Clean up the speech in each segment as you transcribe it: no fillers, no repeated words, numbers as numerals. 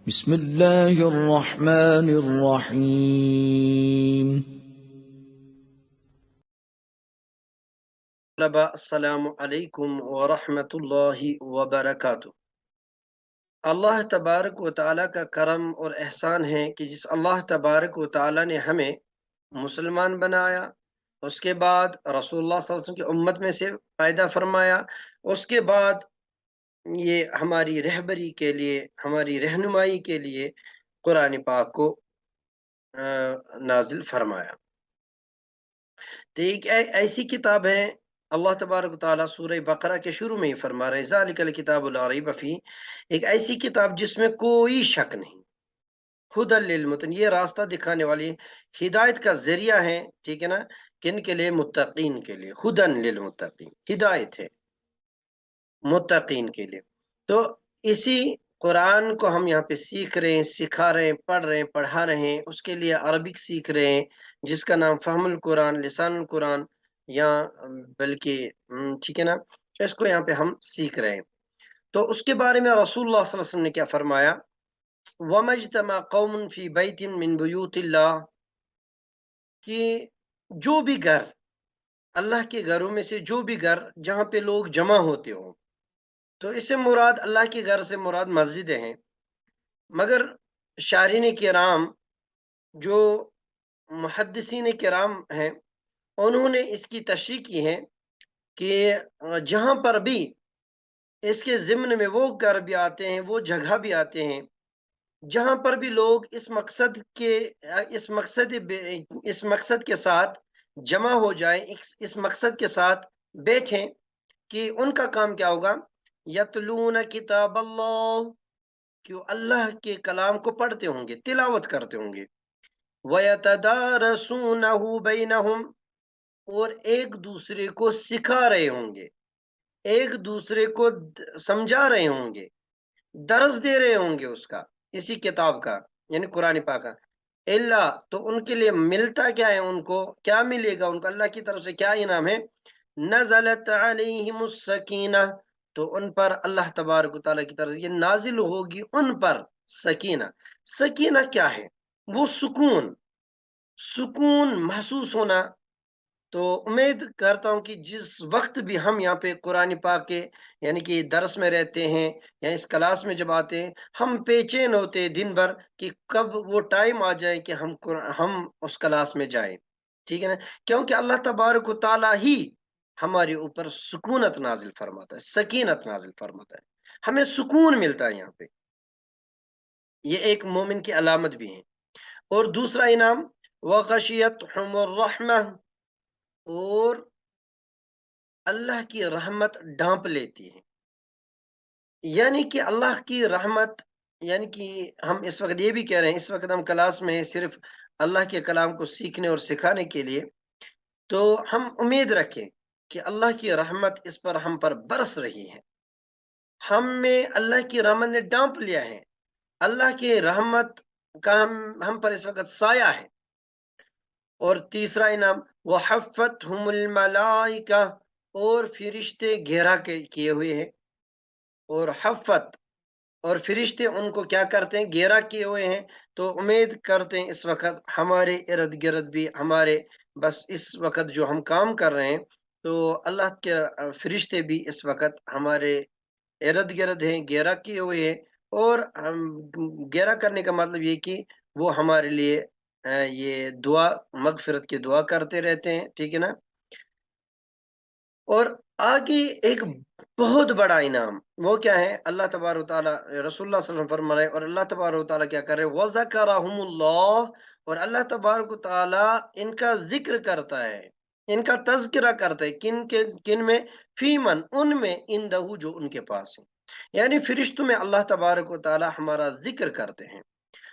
بسم الله الرحمن الرحيم. طلباء السلام علیکم ورحمۃ اللہ وبرکاتہ۔ اللہ تبارک و تعالیٰ کا کرم اور احسان ہے کہ جس اللہ تبارک و تعالیٰ نے ہمیں مسلمان بنایا، اس کے بعد رسول اللہ صلی اللہ علیہ وسلم کی امت میں سے پیدا فرمایا، اس کے بعد یہ ہماری رہبری کے لیے، ہماری رہنمائی کے لیے قرآن پاک کو نازل فرمایا۔ تو ایک ایسی کتاب ہے، اللہ تبارک و تعالیٰ سورہ بقرہ کے شروع میں ہی فرما رہے ذالک الکتاب لا ریب فیہ، ایک ایسی کتاب جس میں کوئی شک نہیں، ہدی للمتقین، یہ راستہ دکھانے والی ہدایت کا ذریعہ ہے، ٹھیک ہے نا، کن کے لیے؟ متقین کے لیے، ہدی للمتقین، ہدایت ہے متقین کے لیے۔ تو اسی قرآن کو ہم یہاں پہ سیکھ رہے ہیں، سکھا رہے ہیں، پڑھ رہے ہیں، پڑھا رہے ہیں، اس کے لیے عربک سیکھ رہے ہیں جس کا نام فہم القرآن، لسان القرآن، یا بلکہ ٹھیک ہے نا، اس کو یہاں پہ ہم سیکھ رہے ہیں۔ تو اس کے بارے میں رسول اللہ صلی اللہ علیہ وسلم نے کیا فرمایا؟ وَمَا اجْتَمَعَ قَوْمٌ فِي بَيْتٍ مِّن بُيُوتِ اللَّهِ، کہ جو بھی گھر، اللہ کے گھروں میں سے جو بھی گھر جہاں پہ لوگ جمع ہوتے ہوں، تو اس سے مراد اللہ کے گھر سے مراد مسجدیں ہیں، مگر شارحین کرام جو محدثین کرام ہیں انہوں نے اس کی تشریح کی ہے کہ جہاں پر بھی اس کے ضمن میں وہ گھر بھی آتے ہیں، وہ جگہ بھی آتے ہیں جہاں پر بھی لوگ اس مقصد کے ساتھ جمع ہو جائیں، اس مقصد کے ساتھ بیٹھیں کہ ان کا کام کیا ہوگا؟ یتلون کتاب اللہ، کہ اللہ کے کلام کو پڑھتے ہوں گے، تلاوت کرتے ہوں گے، وَيَتَدَارَسُونَهُ بَيْنَهُمْ، اور ایک دوسرے کو سکھا رہے ہوں گے، ایک دوسرے کو سمجھا رہے ہوں گے، درس دے رہے ہوں گے اس کا، اسی کتاب کا، یعنی قرآن پاک کا۔ اللہ، تو ان کے لیے ملتا کیا ہے؟ ان کو کیا ملے گا؟ ان کو اللہ کی طرف سے کیا انعام ہے؟ نزلت علیہم السکینہ، تو ان پر اللہ تبارک و تعالیٰ کی طرف سے یہ نازل ہوگی ان پر سکینہ۔ سکینہ کیا ہے؟ وہ سکون محسوس ہونا۔ تو امید کرتا ہوں کہ جس وقت بھی ہم یہاں پہ قرآن پاک کے یعنی کہ درس میں رہتے ہیں یا اس کلاس میں جب آتے ہیں، ہم بے چین ہوتے ہیں دن بھر کہ کب وہ ٹائم آ جائے کہ ہم اس کلاس میں جائیں، ٹھیک ہے نا، کیونکہ اللہ تبارک و تعالیٰ ہی ہمارے اوپر سکونت نازل فرماتا ہے، سکینت نازل فرماتا ہے، ہمیں سکون ملتا ہے یہاں پہ، یہ ایک مومن کی علامت بھی ہے۔ اور دوسرا انعام، وغشیتہم الرحمہ، اور اللہ کی رحمت ڈھانپ لیتی ہے، یعنی کہ اللہ کی رحمت، یعنی کہ ہم اس وقت یہ بھی کہہ رہے ہیں، اس وقت ہم کلاس میں صرف اللہ کے کلام کو سیکھنے اور سکھانے کے لیے، تو ہم امید رکھیں کہ اللہ کی رحمت اس پر ہم پر برس رہی ہے، ہمیں اللہ کی رحمت نے ڈانپ لیا ہے، اللہ کی رحمت کا ہم پر اس وقت سایہ ہے۔ اور تیسرا انعام، وحفتہم الملائکہ، اور فرشتے گھیرا کیے ہوئے ہیں، اور حفت، اور فرشتے ان کو کیا کرتے ہیں؟ گھیرا کیے ہوئے ہیں۔ تو امید کرتے ہیں اس وقت ہمارے ارد گرد بھی، ہمارے بس اس وقت جو ہم کام کر رہے ہیں، تو اللہ کے فرشتے بھی اس وقت ہمارے ارد گرد ہیں، گھیرا کیے ہوئے ہیں، اور گھیرا کرنے کا مطلب یہ کہ وہ ہمارے لیے یہ دعا، مغفرت کی دعا کرتے رہتے ہیں، ٹھیک ہے نا۔ اور آگے ایک بہت بڑا انعام، وہ کیا ہے؟ اللہ تبارک و تعالیٰ، رسول اللہ صلی اللہ علیہ وسلم فرما رہے، اور اللہ تبارک و تعالیٰ کیا کر رہے؟ وَذَكَرَهُمُ اللَّهُ، اور اللہ تبارک و تعالیٰ ان کا ذکر کرتا ہے، ان کا تذکرہ کرتا ہے، کن میں؟ فی من، ان میں، اندہو، جو ان کے پاس ہے، یعنی فرشتوں میں اللہ تبارک و تعالیٰ ہمارا ذکر کرتے ہیں۔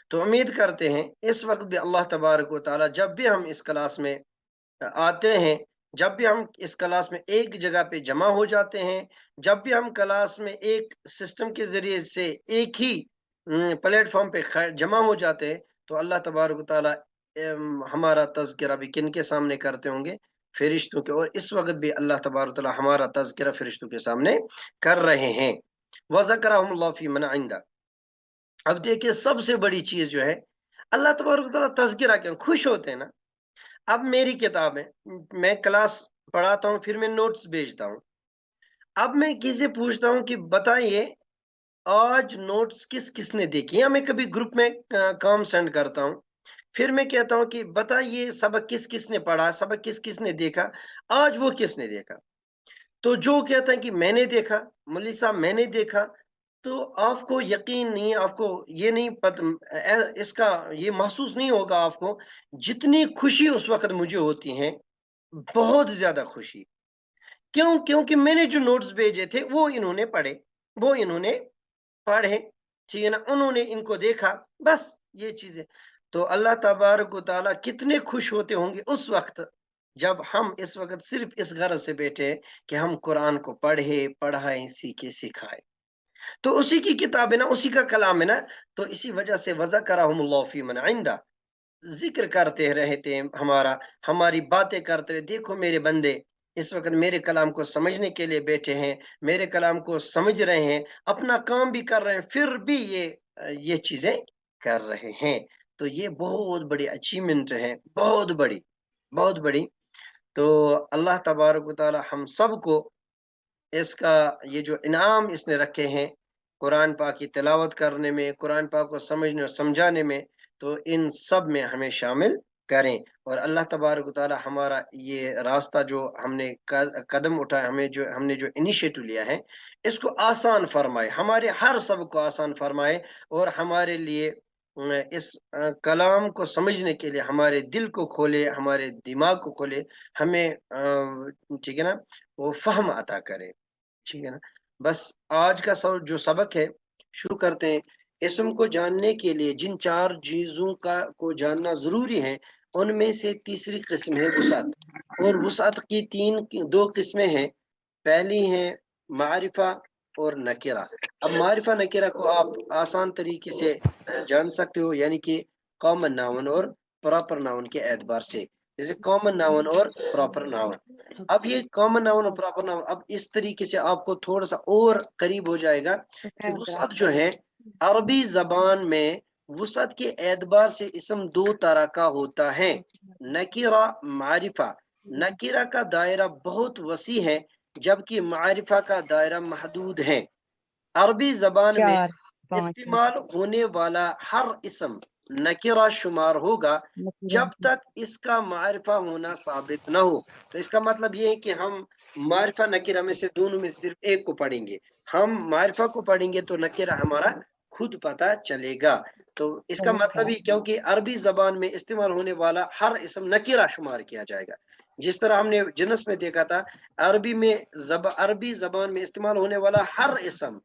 تو امید کرتے ہیں اس وقت بھی اللہ تبارک و تعالیٰ جب بھی ہم اس کلاس میں آتے ہیں، جب بھی ہم اس کلاس میں ایک جگہ پہ جمع ہو جاتے ہیں، جب بھی ہم کلاس میں ایک سسٹم کے ذریعے سے ایک ہی پلیٹ فارم پہ جمع ہو جاتے ہیں، تو اللہ تبارک و تعالیٰ ہمارا تذکرہ بھی کن کے سامنے کرتے ہوں گے؟ فرشتوں کے، اور اس وقت بھی اللہ تبارک و تعالیٰ ہمارا تذکرہ فرشتوں کے سامنے کر رہے ہیں۔ وَذَكَرَهُمُ اللَّهُ فِي مَنْ عِندَهُ، اب دیکھیں سب سے بڑی چیز جو ہے اللہ تبارک و تعالیٰ تذکرہ کیا خوش ہوتے ہیں نا. اب میری کتاب ہے, میں کلاس پڑھاتا ہوں, پھر میں نوٹس بھیجتا ہوں. اب میں کسی سے پوچھتا ہوں کہ بتائیے آج نوٹس کس کس نے دیکھی, یا میں کبھی گروپ میں کام سینڈ کرتا ہوں, پھر میں کہتا ہوں کہ بتائیے سبق کس کس نے پڑھا, سبق کس کس نے دیکھا, آج وہ کس نے دیکھا. تو جو کہتا ہے کہ میں نے دیکھا, مولوی صاحب میں نے دیکھا, تو آپ کو یقین نہیں, آپ کو یہ نہیں اس کا یہ محسوس نہیں ہوگا آپ کو جتنی خوشی اس وقت مجھے ہوتی ہے, بہت زیادہ خوشی. کیوں؟ کیونکہ میں نے جو نوٹس بھیجے تھے وہ انہوں نے پڑھے, ٹھیک ہے نا, انہوں نے ان کو دیکھا, بس یہ چیزیں. تو اللہ تبارک و تعالیٰ کتنے خوش ہوتے ہوں گے اس وقت جب ہم اس وقت صرف اس غرض سے بیٹھے کہ ہم قرآن کو پڑھائیں, سیکھیں, سکھائیں. تو اسی کی کتاب ہے نا, اسی کا کلام ہے نا, تو اسی وجہ سے وذکرہم اللہ فی من عنده, ذکر کرتے رہتے ہیں ہماری باتیں کرتے رہتے. دیکھو میرے بندے اس وقت میرے کلام کو سمجھنے کے لیے بیٹھے ہیں, میرے کلام کو سمجھ رہے ہیں, اپنا کام بھی کر رہے ہیں, پھر بھی یہ چیزیں کر رہے ہیں. تو یہ بہت بڑی اچیومنٹ ہے, بہت بڑی, بہت بڑی. تو اللہ تبارک و تعالی ہم سب کو اس کا یہ جو انعام اس نے رکھے ہیں قرآن پاک کی تلاوت کرنے میں, قرآن پاک کو سمجھنے اور سمجھانے میں, تو ان سب میں ہمیں شامل کریں. اور اللہ تبارک و تعالی ہمارا یہ راستہ جو ہم نے قدم اٹھایا, ہم نے جو انیشیٹو لیا ہے, اس کو آسان فرمائے, ہمارے ہر سب کو آسان فرمائے, اور ہمارے لیے اس کلام کو سمجھنے کے لیے ہمارے دل کو کھولے, ہمارے دماغ کو کھولے, ہمیں ٹھیک ہے نا وہ فہم عطا کرے. ٹھیک ہے نا. بس آج کا جو سبق ہے شروع کرتے ہیں. اسم کو جاننے کے لیے جن 4 چیزوں کو جاننا ضروری ہے, ان میں سے تیسری قسم ہے وسعت. اور وسعت کی 2 قسمیں ہیں. پہلی ہے معرفہ اور نکرہ. اب معرفہ نکرہ کو آپ آسان طریقے سے جان سکتے ہو, یعنی کہ کامن ناؤن اور پراپر ناؤن کے اعتبار سے. جیسے کامن ناؤن اور پراپر ناؤن. اب یہ کامن ناؤن اور پراپر ناؤن اب اس طریقے سے آپ کو تھوڑا سا اور قریب ہو جائے گا کہ وسعت جو ہے عربی زبان میں وسعت کے اعتبار سے اسم 2 طرح کا ہوتا ہے, نکرہ, معرفہ. نکرہ کا دائرہ بہت وسیع ہے جبکہ معرفہ کا دائرہ محدود ہے. عربی زبان میں استعمال ہونے والا ہر اسم نکرہ شمار ہوگا جب تک اس کا معرفہ ہونا ثابت نہ ہو. تو اس کا مطلب یہ ہے کہ ہم معرفہ نکرہ میں سے دونوں میں صرف ایک کو پڑھیں گے. ہم معرفہ کو پڑھیں گے تو نکرہ ہمارا خود پتہ چلے گا. تو اس کا مطلب ہی کیونکہ عربی زبان میں استعمال ہونے والا ہر اسم نکرہ شمار کیا جائے گا. جس طرح ہم نے جنس میں دیکھا تھا, عربی زبان میں استعمال ہونے والا ہر اسم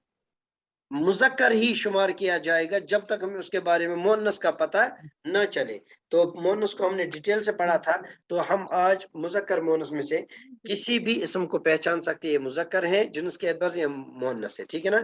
مذکر ہی شمار کیا جائے گا جب تک ہمیں اس کے بارے میں مؤنث کا پتہ نہ چلے. تو مؤنث کو ہم نے ڈیٹیل سے پڑھا تھا, تو ہم آج مذکر مؤنث میں سے کسی بھی اسم کو پہچان سکتے ہیں, یہ مذکر ہے, جنس کے اعتبار سے مؤنث ہے. ٹھیک ہے نا.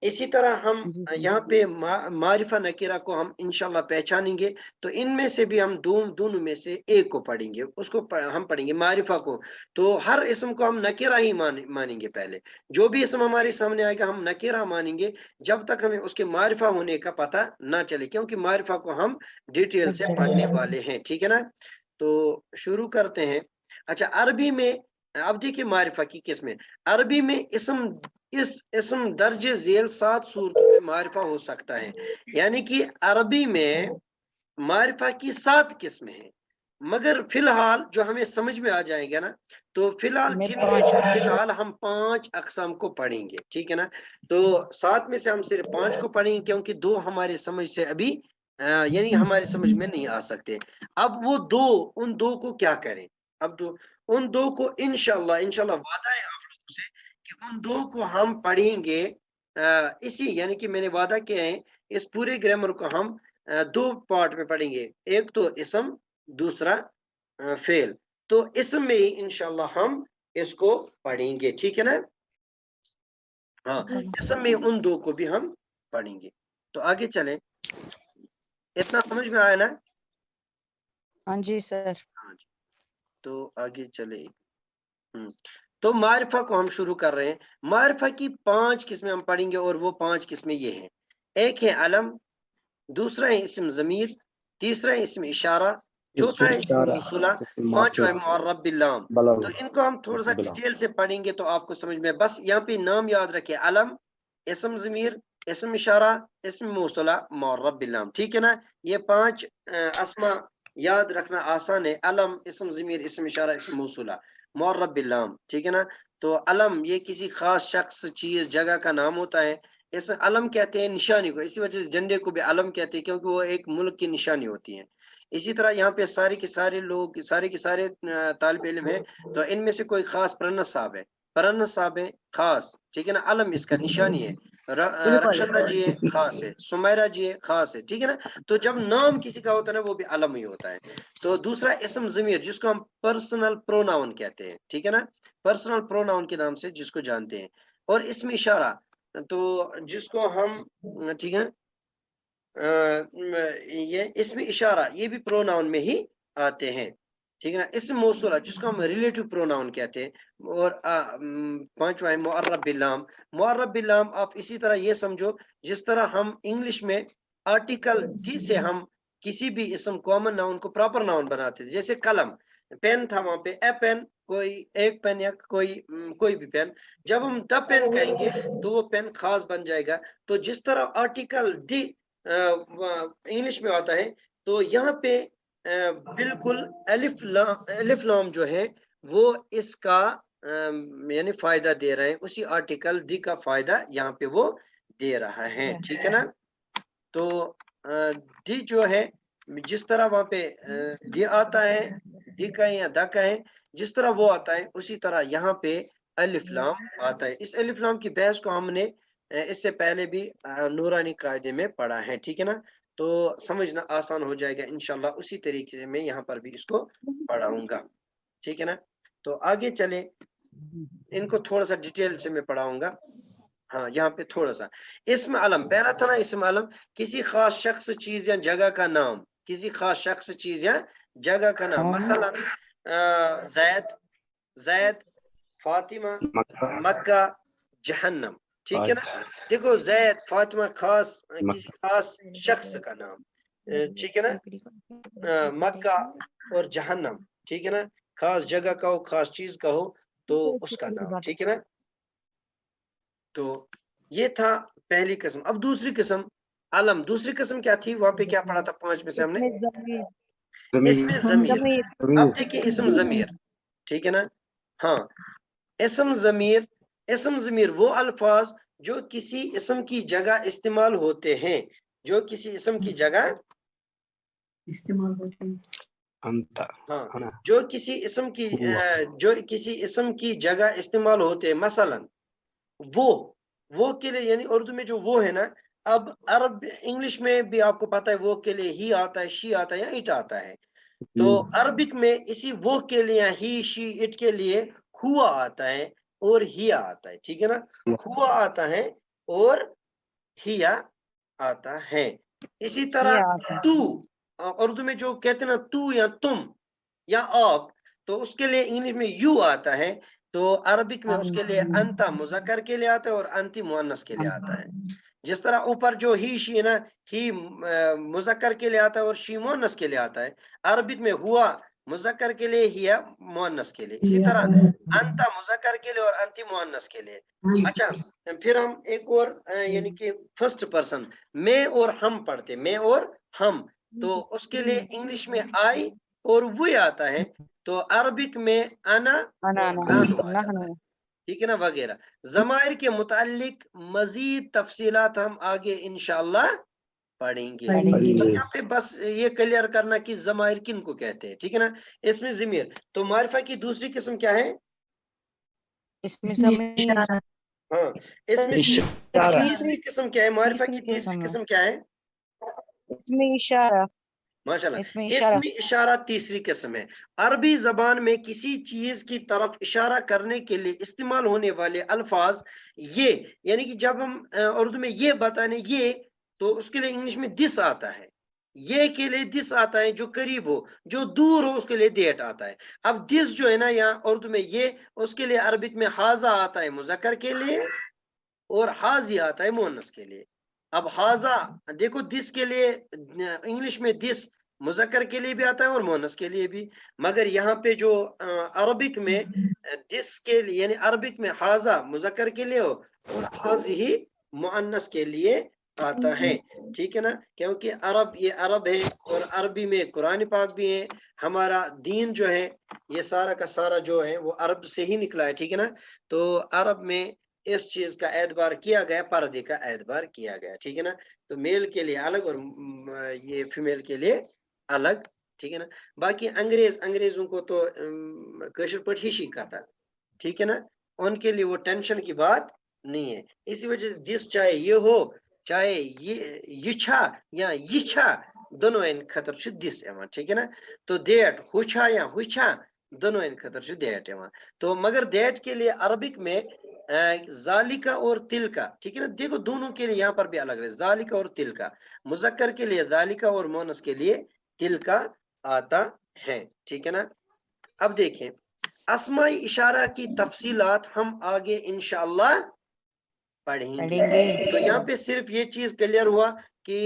اسی طرح ہم یہاں پہ معرفہ نکرہ کو ہم انشاءاللہ پہچانیں گے. تو ان میں سے بھی ہم دونوں میں سے ایک کو پڑھیں گے, اس کو ہم پڑھیں گے معرفہ کو. تو ہر اسم کو ہم نکرہ ہی مانیں گے. پہلے جو بھی اسم ہمارے سامنے آئے گا ہم نکرہ مانیں گے جب تک ہمیں اس کے معرفہ ہونے کا پتہ نہ چلے, کیونکہ معرفہ کو ہم ڈیٹیل سے پڑھنے والے ہیں. ٹھیک ہے نا. تو شروع کرتے ہیں. اچھا, عربی میں اب دیکھیے معرفہ کی قسمیں. عربی میں اسم درج ذیل 7 صورتوں میں معرفہ ہو سکتا ہے. یعنی کہ عربی میں معرفہ کی 7 قسمیں ہیں, مگر فی الحال جو ہمیں سمجھ میں آ جائے گا نا, تو فی الحال ہم 5 اقسام کو پڑھیں گے. ٹھیک ہے نا. تو 7 میں سے ہم صرف 5 کو پڑھیں گے کیونکہ 2 ہمارے سمجھ سے ابھی یعنی ہمارے سمجھ میں نہیں آ سکتے. اب وہ ان دو کو کیا کریں. اب ان 2 کو انشاءاللہ وعدہ ہے آپ لوگوں سے کہ ان 2 کو ہم پڑھیں گے اسی, یعنی کہ میں نے وعدہ کیا ہے اس پورے گرامر کو ہم 2 پارٹ میں پڑھیں گے, ایک تو اسم, دوسرا فعل. تو اسم میں ہی انشاءاللہ ہم اس کو پڑھیں گے. ٹھیک ہے نا. ہاں, اسم میں ان 2 کو بھی ہم پڑھیں گے. تو آگے چلیں. اتنا سمجھ میں آیا نا. ہاں جی سر. ہاں جی. تو آگے چلے. تو معرفہ کو ہم شروع کر رہے ہیں. معرفہ کی 5 قسمیں ہم پڑھیں گے, اور وہ 5 قسمیں یہ ہیں. ایک ہے علم، دوسرا ہے اسم ضمیر، تیسرا ہے اسم اشارہ، چوتھا ہے اسم موصولہ، پانچواں ہے معرب باللام۔ تو ان کو ہم تھوڑا سا ڈیٹیل سے پڑھیں گے تو آپ کو سمجھ میں، بس یہاں پہ نام یاد رکھے، علم، اسم ضمیر، اسم اشارہ، اسم موصولہ، معرب باللام، ٹھیک ہے نا؟ یہ 5 اسما یاد رکھنا آسان ہے، علم، اسم ضمیر، اسم اشارہ، اسم موصولہ، معرب باللام، ٹھیک ہے نا؟ تو علم یہ کسی خاص شخص، چیز، جگہ کا نام ہوتا ہے۔ اس علم کہتے ہیں نشانی کو، اسی وجہ سے جھنڈے کو بھی علم کہتے ہیں، کیونکہ وہ ایک ملک کی نشانی ہوتی ہے۔ اسی طرح یہاں پہ سارے کے سارے لوگ، سارے کے سارے طالب علم ہیں، تو ان میں سے کوئی خاص پرنس صاحب ہے، پرنس صاحب ہے خاص، ٹھیک ہے نا؟ علم اس کا نشانی ہے۔ رکشندہ جی ہے خاص ہے، سمیرہ جی ہے خاص ہے، ٹھیک ہے نا؟ تو جب نام کسی کا ہوتا ہے نا وہ بھی علم ہی ہوتا ہے۔ تو دوسرا اسم ضمیر جس کو ہم پرسنل پروناؤن کہتے ہیں، ٹھیک ہے نا؟ پرسنل پروناؤن کے نام سے جس کو جانتے ہیں۔ اور اسم اشارہ تو جس کو ہم، ٹھیک ہے، یہ اسم اشارہ یہ بھی پروناؤن میں ہی آتے ہیں، ٹھیک ہے نا؟ اسم موصولہ جس کو ہم ریلیٹو پروناؤن کہتے ہیں۔ اور پانچواں ہے معرب باللام۔ معرب باللام آپ اسی طرح یہ سمجھو جس طرح ہم انگلش میں آرٹیکل دی سے ہم کسی بھی اسم کامن ناؤن کو پراپر ناؤن بناتے تھے، جیسے قلم، پین تھا وہاں پہ اے پین، کوئی ایک پین یا کوئی بھی پین، جب ہم دا پین کہیں گے تو وہ پین خاص بن جائے گا۔ تو جس طرح آرٹیکل دی انگلش میں آتا ہے، تو یہاں پہ بالکل الف لام جو ہے وہ اس کا یعنی فائدہ دے رہے ہیں، اسی آرٹیکل دی کا فائدہ یہاں پہ وہ دے رہا ہے، ٹھیک ہے نا؟ تو دی جو ہے جس طرح وہاں پہ دی آتا ہے، دی کا یا دا کا ہے، جس طرح وہ آتا ہے اسی طرح یہاں پہ الف لام آتا ہے۔ اس الف لام کی بحث کو ہم نے اس سے پہلے بھی نورانی قاعدے میں پڑھا ہے، ٹھیک ہے نا؟ تو سمجھنا آسان ہو جائے گا انشاءاللہ، اسی طریقے سے میں یہاں پر بھی اس کو پڑھاؤں گا، ٹھیک ہے نا؟ تو آگے چلے، ان کو تھوڑا سا ڈیٹیل سے میں پڑھاؤں گا۔ ہاں یہاں پہ تھوڑا سا اسم علم، پہلا تھا نا اسم علم، کسی خاص شخص، چیز یا جگہ کا نام، کسی خاص شخص، چیز یا جگہ کا نام، مثلا زید، فاطمہ، مکہ، جہنم، ٹھیک ہے نا؟ دیکھو زید، فاطمہ خاص کسی خاص شخص کا نام، ٹھیک ہے نا؟ مکہ اور جہنم، ٹھیک ہے نا؟ خاص جگہ کا ہو، خاص چیز کا ہو تو اس کا نام، ٹھیک ہے نا؟ تو یہ تھا پہلی قسم۔ اب دوسری قسم علم، دوسری قسم کیا تھی؟ وہاں پہ کیا پڑھا تھا 5 میں سے ہم نے؟ اسم ضمیر۔ اب دیکھیں اسم ضمیر، ٹھیک ہے نا؟ ہاں اسم ضمیر، اسم ضمیر وہ الفاظ جو کسی اسم کی جگہ استعمال ہوتے ہیں، جو کسی اسم کی جگہ استعمال ہوتے ہیں، ہاں جو کسی اسم کی جگہ استعمال ہوتے ہیں، مثلا وہ کے لیے، یعنی اردو میں جو وہ ہے نا، اب عرب انگلش میں بھی آپ کو پتا ہے وہ کے لیے ہی آتا ہے، شی آتا ہے یا اٹ آتا ہے، تو عربک میں اسی وہ کے لیے، ہی، شی، اٹ کے لیے ہوا آتا ہے اور ہیا آتا ہے، ٹھیک ہے نا؟ ہوا آتا ہے اور ہیا آتا ہے۔ اسی طرح تو، اردو میں جو کہتے ہیں نا تو یا تم یا آپ، تو اس کے لیے انگلش میں یو آتا ہے، تو عربک میں اس کے لیے انتا مذکر کے لیے آتا ہے اور انتی مؤنث کے لیے آتا ہے۔ جس طرح اوپر جو ہی، شی ہے نا، ہی مذکر کے لیے آتا ہے اور شی مؤنث کے لیے آتا ہے، عربک میں ہوا مذکر کے لیے، ہیا مؤنث کے لیے، اسی طرح انتا مذکر کے لیے اور انتی مؤنث کے لیے۔ اچھا پھر ہم ایک اور یعنی کہ فرسٹ پرسن میں اور ہم پڑھتے، میں اور ہم، تو اس کے لیے انگلش میں آئی اور وہ آتا ہے، تو عربک میں انا اور نحن آ جاتا ہے، ٹھیک ہے نا؟ وغیرہ ضمائر کے متعلق مزید تفصیلات ہم آگے انشاءاللہ پڑھیں گے۔ یہاں پہ بس یہ کلیئر کرنا کہ ضمائر کن کو کہتے ہیں، ٹھیک ہے نا؟ اس میں ضمیر، تو معرفہ کی دوسری قسم کیا ہے؟ ہاں اس میں تیسری قسم کیا ہے؟ معرفہ کی تیسری قسم کیا ہے؟ اسم اشارہ، ماشاءاللہ، اسم اشارہ تیسری قسم ہے۔ عربی زبان میں کسی چیز کی طرف اشارہ کرنے کے لیے استعمال ہونے والے الفاظ یہ، یعنی کہ جب ہم اردو میں یہ بتانے یہ، تو اس کے لیے انگلش میں دس آتا ہے، یہ کے لیے دس آتا ہے جو قریب ہو، جو دور ہو اس کے لیے دیٹ آتا ہے۔ اب دس جو ہے نا یہاں اردو میں یہ، اس کے لیے عربک میں حاذا آتا ہے مذکر کے لیے اور حاذی آتا ہے مؤنث کے لیے، اب حاضا دیکھو دس کے لیے انگلش میں دس مذکر کے لیے بھی آتا ہے اور مونس کے لیے بھی، مگر یہاں پہ جو عربک میں دس کے لیے یعنی عربک میں حاضا مذکر کے لیے ہو اور حاضی مؤنث کے لیے آتا ہے، ٹھیک ہے نا، کیونکہ عرب یہ عرب ہے اور عربی میں قرآن پاک بھی ہے، ہمارا دین جو ہے یہ سارا کا سارا جو ہے وہ عرب سے ہی نکلا ہے، ٹھیک ہے نا، تو عرب میں اس چیز کا اعتبار کیا گیا، پردے کا اعتبار کیا گیا، ٹھیک ہے نا، تو میل کے لیے الگ اور یہ فیمیل کے لیے الگ، ٹھیک ہے نا، باقی انگریزوں کو تو کشر پٹ ہی سیکھا تھا، ٹھیک ہے نا، ان کے لیے وہ ٹینشن کی بات نہیں ہے، اسی وجہ سے دس چاہے یہ ہو چاہے یہ چھا یا یہ چھا دونوں ان خطر چھ دس ایوان، ٹھیک ہے نا، تو دیٹ ہو چھا یا ہو چھا دونوں ان خطر چھ دیٹ ایوان، تو مگر دیٹ کے لیے عربک میں ذالکا اور تل کا، ٹھیک ہے نا، دیکھو دونوں کے لیے یہاں پر بھی الگ ہے، ذالکا اور تل کا، مذکر کے لیے ذالکا اور مونس کے لیے تل کا آتا ہے، ٹھیک ہے نا، اب دیکھیں اسماء اشارہ کی تفصیلات ہم آگے انشاءاللہ پڑھیں گے، تو یہاں پہ صرف یہ چیز کلیئر ہوا کہ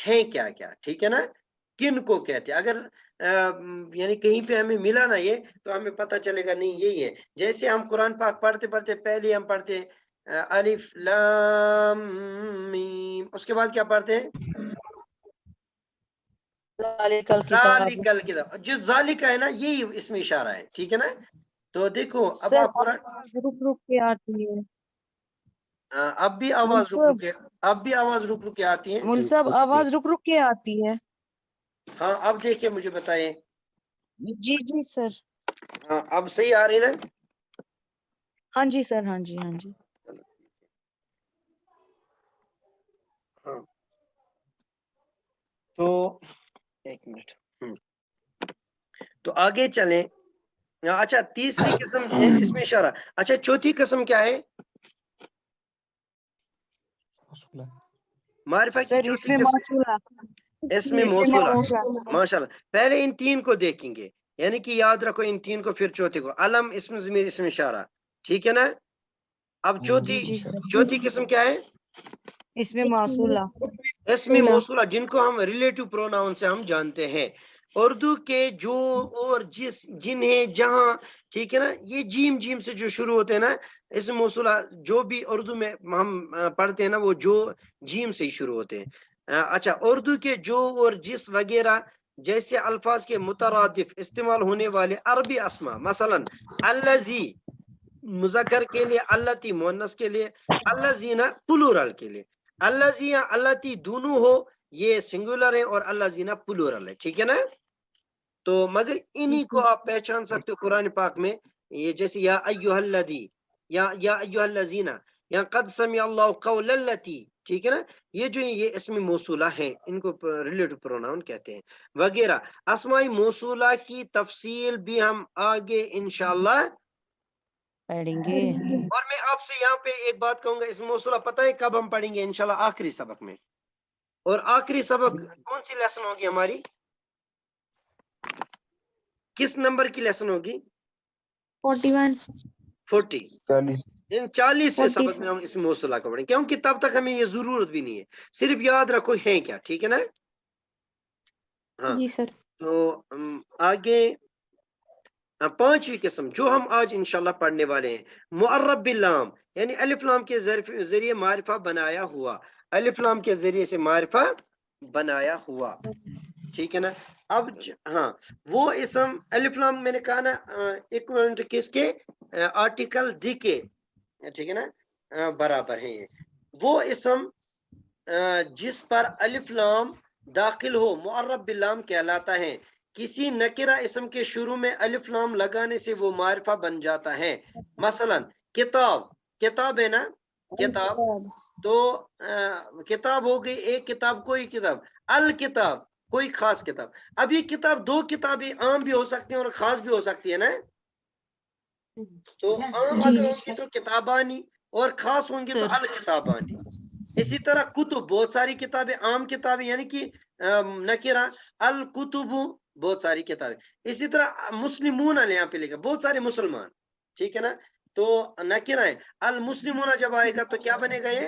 ہیں کیا کیا، ٹھیک ہے نا، کن کو کہتے ہیں، اگر یعنی کہیں پہ ہمیں ملا نا یہ تو ہمیں پتہ چلے گا نہیں یہی ہے، جیسے ہم قرآن پاک پڑھتے پڑھتے پہلے ہم پڑھتے ہیں الف لام میم، اس کے بعد کیا پڑھتے ہیں ذالک الکتاب، جو ذالک ہے نا یہی اس میں اشارہ ہے، ٹھیک ہے نا، تو دیکھو اب سر آپ قرآن رک رک کے آتی ہے، اب بھی آواز رک رک کے اب بھی آواز رک رک کے آتی ہے، مول صاحب آواز رک رک کے آتی ہے، ہاں اب دیکھیے مجھے بتائیں، جی جی سر، ہاں اب صحیح آ رہی نا، ہاں جی سر، ہاں جی ہاں جی، ہاں تو ایک منٹ تو آگے چلیں، اچھا تیسری قسم اس میں اشارہ، اچھا چوتھی قسم کیا ہے معرفہ کی سر اس چوتھی میں قسم موصولہ، اس میں موصولہ، ماشاءاللہ، پہلے ان تین کو دیکھیں گے، یعنی کہ یاد رکھو ان تین کو پھر چوتھے کو، علم اسم ضمیر اسم اشارہ، ٹھیک ہے نا، اب جی جی سر، چوتھی قسم کیا ہے اس میں موصولہ، اسمی موصولہ، جن کو ہم ریلیٹو پروناؤن سے ہم جانتے ہیں، اردو کے جو اور جس جنہیں جہاں، ٹھیک ہے نا، یہ جیم جیم سے جو شروع ہوتے ہیں نا اسم موصولہ، جو بھی اردو میں ہم پڑھتے ہیں نا وہ جو جیم سے ہی شروع ہوتے ہیں، اچھا اردو کے جو اور جس وغیرہ جیسے الفاظ کے مترادف استعمال ہونے والے عربی اسما، مثلا الذی مذکر کے لیے، اللتی مؤنث کے لیے، الذین پلورل کے لیے، الذی یا اللتی دونوں ہو یہ سنگولر ہے اور الذین پلورل ہے، ٹھیک ہے نا، تو مگر انہی کو آپ پہچان سکتے ہو قرآن پاک میں، یہ جیسے یا ایھا الذی یا ایھا الذین یا قد سمع اللہ قول اللتی، ٹھیک ہے نا، یہ جو یہ اسم موصولہ ہیں ان کو ریلیٹو پروناؤن کہتے ہیں وغیرہ، اسماء موصولہ کی تفصیل بھی ہم آگے انشاءاللہ پڑھیں گے، اور میں آپ سے یہاں پہ ایک بات کہوں گا، اس موصولہ پتہ ہے کب ہم پڑھیں گے انشاءاللہ آخری سبق میں، اور آخری سبق کون سی لیسن ہوگی ہماری، کس نمبر کی لیسن ہوگی 41 40، 40ویں سبق میں ہم اس موصولہ کو پڑھیں گے، کیونکہ تب تک ہمیں یہ ضرورت بھی نہیں ہے، صرف یاد رکھو ہیں کیا، ٹھیک ہے نا، ہاں جی سر، تو آگے پانچویں قسم جو ہم آج انشاءاللہ پڑھنے والے ہیں، معرب باللام، یعنی الف لام کے ذریعے معرفہ بنایا ہوا، الف لام کے ذریعے سے معرفہ بنایا ہوا، ٹھیک ہے نا، اب ہاں وہ اسم الف لام میں نے کہا نا ایکویلنٹ کس کے آرٹیکل دی کے، ٹھیک ہے نا، برابر ہیں، وہ اسم جس پر الف لام داخل ہو معرب باللام کہلاتا ہے، کسی نکرہ اسم کے شروع میں الف لام لگانے سے وہ معرفہ بن جاتا ہے، مثلا کتاب، کتاب ہے نا، کتاب، تو کتاب ہو گئی ایک کتاب، کوئی کتاب، الکتاب کوئی خاص کتاب، اب یہ کتاب دو کتابیں عام بھی ہو سکتی ہیں اور خاص بھی ہو سکتی ہے نا، تو عام اگر ہوں گی تو کتابانی اور خاص ہوں گی تو الکتابانی، اسی طرح کتب بہت ساری کتابیں، عام کتابیں یعنی کہ نکرہ، الکتب بہت ساری کتابیں، اسی طرح مسلمون یہاں پہ لکھا بہت سارے مسلمان، ٹھیک ہے نا، تو نکرہ ہے، المسلمون جب آئے گا تو کیا بنے گا یہ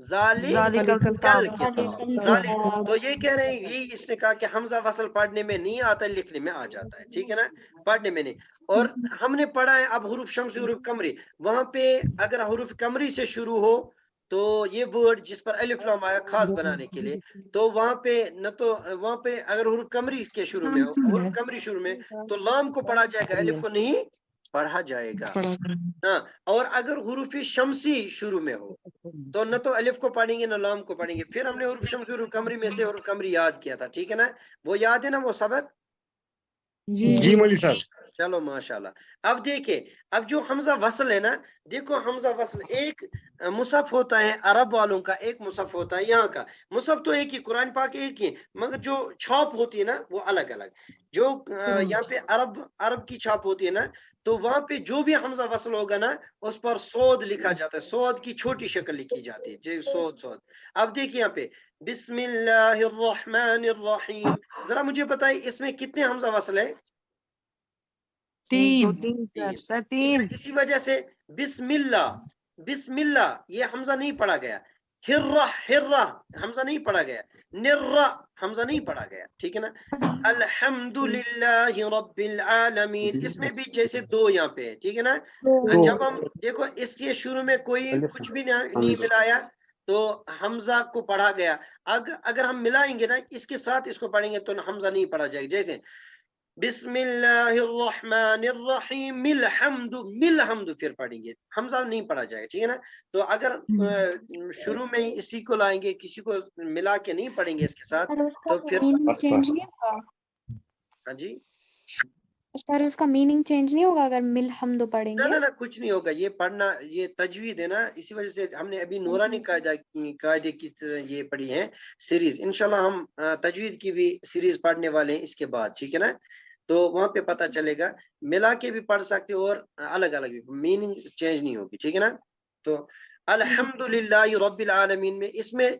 ذالکل کتاب کتاب ذالک، تو یہ کہہ رہے ہیں یہی اس نے کہا کہ حمزہ وصل پڑھنے میں نہیں آتا، لکھنے میں آ جاتا ہے، ٹھیک ہے نا، پڑھنے میں نہیں۔ اور ہم نے پڑھا ہے اب حروف شمسی حروف قمری، وہاں پہ اگر حروف قمری سے شروع ہو تو یہ ورڈ جس پر الف لام آیا خاص بنانے کے لیے، تو وہاں پہ نہ تو وہاں پہ اگر حروف قمری کے شروع میں ہو، حروف قمری شروع میں، تو لام کو پڑھا جائے گا، الف کو نہیں پڑھا جائے گا، ہاں۔ اور اگر حروف شمسی شروع میں ہو تو نہ تو الف کو پڑھیں گے نہ لام کو پڑھیں گے۔ پھر ہم نے حروف شمسی حروف قمری میں سے حروف قمری یاد کیا تھا، ٹھیک ہے نا، وہ یاد ہے نا وہ سبق؟ جی مولوی صاحب۔ چلو ماشاءاللہ۔ اب دیکھیں، اب جو حمزہ وصل ہے نا، دیکھو حمزہ وصل ایک مصحف ہوتا ہے عرب والوں کا، ایک مصحف ہوتا ہے یہاں کا، مصحف تو ایک ہی، قرآن پاک ایک ہی، مگر جو چھاپ ہوتی ہے نا وہ الگ الگ۔ جو یہاں پہ عرب کی چھاپ ہوتی ہے نا، تو وہاں پہ جو بھی حمزہ وصل ہوگا نا اس پر سود لکھا جاتا ہے، سود کی چھوٹی شکل لکھی جاتی ہے، جی سود سود۔ اب دیکھیں یہاں پہ بسم اللہ الرحمن الرحیم، ذرا مجھے بتائیے اس میں کتنے حمزہ وصل ہے؟ تین سر، تین۔ اسی وجہ سے بسم اللہ، بسم اللہ یہ حمزہ نہیں پڑھا گیا، ہرہ ہرہ حمزہ نہیں پڑھا گیا، نرہ حمزہ نہیں پڑھا گیا، ٹھیک ہے نا۔ الحمدللہ رب العالمین، اس میں بھی جیسے دو یہاں پہ ہے، ٹھیک ہے نا۔ جب ہم دیکھو اس کے شروع میں کوئی کچھ بھی نہیں ملایا تو حمزہ کو پڑھا گیا، اگر ہم ملائیں گے نا اس کے ساتھ اس کو پڑھیں گے تو حمزہ نہیں پڑھا جائے گا، جیسے بسم اللہ الرحمن الرحیم الحمد، مل پھر پڑھیں گے، حمزہ نہیں پڑھا جائے گا، ٹھیک ہے نا۔ تو اگر شروع میں ہی اسی کو لائیں گے، کسی کو ملا کے نہیں پڑھیں گے اس کے ساتھ تو پھر چینج نہیں ہوگا؟ ہاں جی، سر اس کا میننگ چینج نہیں ہوگا اگر مل حمد پڑھیں نہ گے؟ نہ نہ کچھ نہیں ہوگا، یہ پڑھنا یہ تجوید ہے نا، اسی وجہ سے ہم نے ابھی نورانی قاعدے کی یہ پڑھی ہے سیریز، انشاءاللہ ہم تجوید کی بھی سیریز پڑھنے والے ہیں اس کے بعد، ٹھیک ہے نا۔ تو وہاں پہ پتہ چلے گا، ملا کے بھی پڑھ سکتے اور الگ الگ بھی، میننگ چینج نہیں ہوگی، ٹھیک ہے نا۔ تو الحمدللہ رب العالمین میں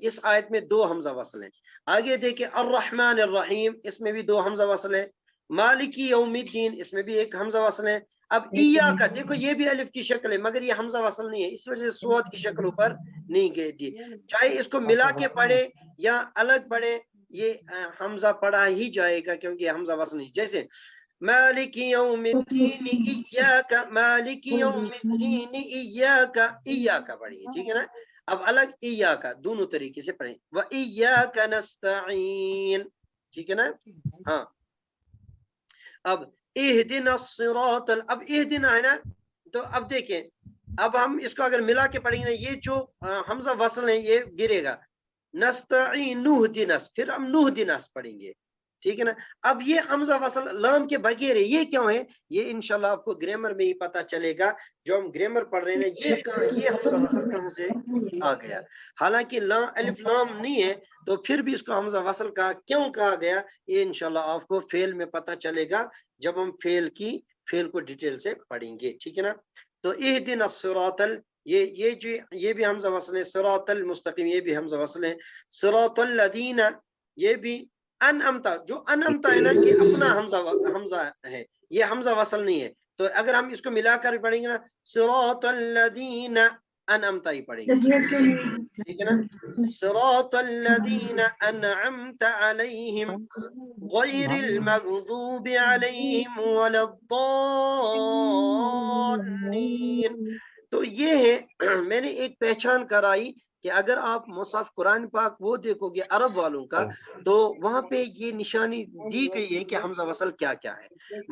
اس آیت میں دو حمزہ وصل ہیں۔ آگے دیکھیں الرحمن الرحیم، اس میں بھی دو حمزہ وصل ہے۔ مالکی یوم الدین، اس میں بھی ایک حمزہ وصل ہے۔ اب ایاکا دیکھو یہ بھی الف کی شکل ہے مگر یہ حمزہ وصل نہیں ہے، اس وجہ سے سواد کی شکل اوپر نہیں گئی دی، چاہے اس کو ملا کے پڑھے یا الگ پڑھے یہ حمزہ پڑھا ہی جائے گا کیونکہ یہ حمزہ وصل نہیں۔ جیسے مالک یوم الدین ایاکا، مالک یوم الدین ایاکا، ایاکا پڑھیے، ٹھیک ہے نا۔ اب الگ ایاکا دونوں طریقے سے پڑھیں، وَإِيَّاكَ نَسْتَعِينُ، ٹھیک ہے نا۔ ہاں اب اہدنا الصراط، اب اہدنا ہے نا، تو اب دیکھیں اب ہم اس کو اگر ملا کے پڑھیں گے یہ جو حمزہ وصل ہے یہ گرے گا، نستعین نہدنس، پھر ہم نہدنس پڑھیں گے، ٹھیک ہے نا۔ اب یہ حمزہ وصل لام کے بغیر ہے، یہ کیوں ہے یہ انشاءاللہ آپ کو گرامر میں ہی پتہ چلے گا، جو ہم گرامر پڑھ رہے ہیں یہ حمزہ وصل کہاں سے آ گیا، حالانکہ الف لام نہیں ہے تو پھر بھی اس کو حمزہ وصل کیوں کہا گیا، یہ انشاءاللہ آپ کو فعل میں پتہ چلے گا جب ہم فعل کو ڈیٹیل سے پڑھیں گے، ٹھیک ہے نا۔ تو اہدنا الصراط، یہ بھی حمزہ وصل ہے، صراط المستقیم یہ بھی حمزہ وصل ہے، صراط الذین یہ بھی، انعمتا جو انعمتا ہے نا یہ اپنا حمزہ ہے، یہ حمزہ وصل نہیں ہے، تو اگر ہم اس کو ملا کر پڑھیں گے نا صراط الذین انعمتا ہی پڑھیں گے، ٹھیک ہے نا۔ صراط الذین انعمت علیہم غیر المغضوب علیہم ولا الضالین۔ تو یہ ہے میں نے ایک پہچان کرائی کہ اگر آپ مصحف قرآن پاک وہ دیکھو گے عرب والوں کا تو وہاں پہ یہ نشانی دی گئی ہے کہ حمزہ وصل کیا کیا ہے،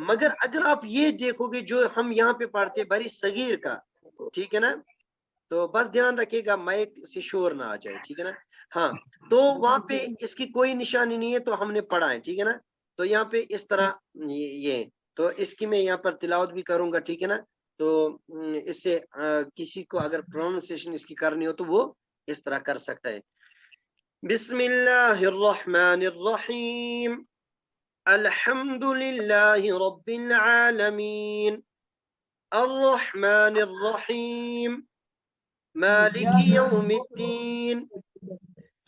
مگر اگر آپ یہ دیکھو گے جو ہم یہاں پہ پڑھتے بری صغیر کا، ٹھیک ہے نا، تو بس دھیان رکھے گا مائک سے شور نہ آ جائے، ٹھیک ہے نا۔ ہاں تو وہاں پہ اس کی کوئی نشانی نہیں ہے تو ہم نے پڑھا ہے، ٹھیک ہے نا۔ تو یہاں پہ اس طرح یہ تو اس کی میں یہاں پر تلاوت بھی کروں گا، ٹھیک ہے نا۔ تو اس سے کسی کو اگر پروننسیشن اس کی کرنی ہو تو وہ اس طرح کر سکتا ہے۔ بسم اللہ الرحمن الرحیم، الحمد للہ رب العالمین، الرحمن الرحیم، مالک یوم الدین،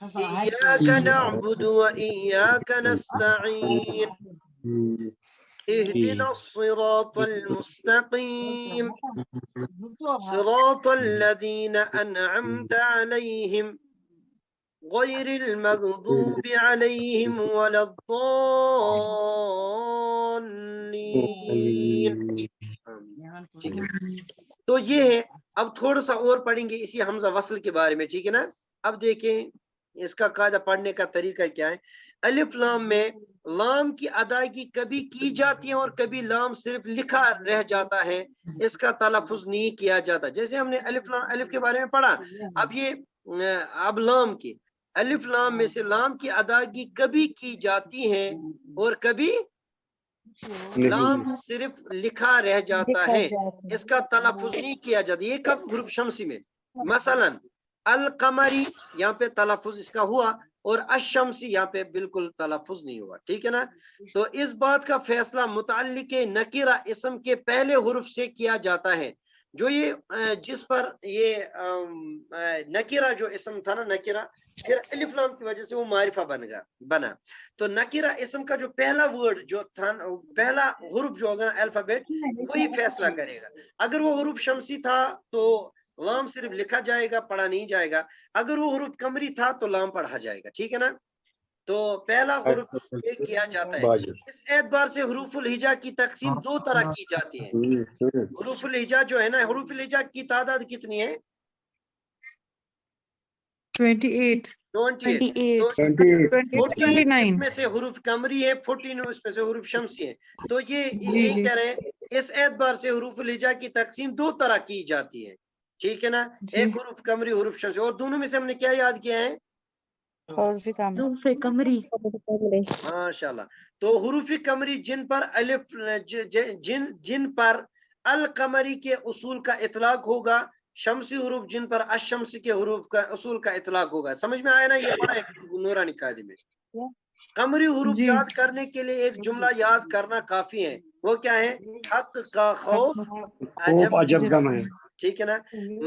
ایاک نعبد و ایاک نستعین، اهدنا الصراط المستقيم صراط الذين أنعمت عليهم غیر المغضوب علیہم ولا الضالین. ٹھیک ہے، تو یہ ہے. اب تھوڑا سا اور پڑھیں گے اسی حمزہ وصل کے بارے میں، ٹھیک ہے نا. اب دیکھیں اس کا قاعدہ پڑھنے کا طریقہ کیا ہے. الف لام میں لام کی ادائیگی کبھی کی جاتی ہے اور کبھی لام صرف لکھا رہ جاتا ہے، اس کا تلفظ نہیں کیا جاتا. جیسے ہم نے الف کے بارے میں پڑھا. اب یہ اب لام کی الف لام میں سے لام کی ادائیگی کبھی کی جاتی ہے اور کبھی لام صرف لکھا رہ جاتا ہے، اس کا تلفظ نہیں کیا جاتا. یہ کب؟ حروف شمسی میں. مثلا القمری یہاں پہ تلفظ اس کا ہوا اور الشمسی یہاں پہ بالکل تلفظ نہیں ہوا. ٹھیک ہے نا. تو اس بات کا فیصلہ متعلق نکرہ اسم کے پہلے حرف سے کیا جاتا ہے. جو یہ جس پر یہ نکرہ جو اسم تھا نا نکرہ، پھر الف لام کی وجہ سے وہ معرفہ بنا. تو نکرہ اسم کا جو پہلا ورڈ جو تھا، پہلا حرف جو ہوگا الفابیٹ، وہی فیصلہ کرے گا. اگر وہ حروف شمسی تھا تو لام صرف لکھا جائے گا، پڑھا نہیں جائے گا. اگر وہ حروف قمری تھا تو لام پڑھا جائے گا. ٹھیک ہے نا. تو پہلا حرف یہ کیا جاتا ہے. اس اعتبار سے حروف الہجا کی تقسیم دو طرح کی جاتی ہے. حروف الہجا جو ہے نا، حروف الہجا کی تعداد کتنی ہے؟ 28. 28. 14 اس میں سے حروف قمری ہے، 14 اس میں سے حروف شمسی ہے. تو یہ یہی کہہ رہے ہیں اس اعتبار سے حروف الہجا کی تقسیم دو طرح کی جاتی ہے. ٹھیک ہے نا. ایک حروف قمری، حروف شمسی. اور دونوں میں سے ہم نے کیا یاد کیا ہے؟ حروف قمری. ماشاء اللہ. تو حروف قمری جن پر الف جن پر القمری کے اصول کا اطلاق ہوگا، شمسی حروف جن پر الشمسی کے حروف کا اصول کا اطلاق ہوگا. سمجھ میں آیا نا؟ یہ پڑھا ہے نورانی قاعدے میں. قمری حروف یاد کرنے کے لیے ایک جملہ یاد کرنا کافی ہے. وہ کیا ہے؟ حق کا خوف عجب غم ہے. ٹھیک ہے نا.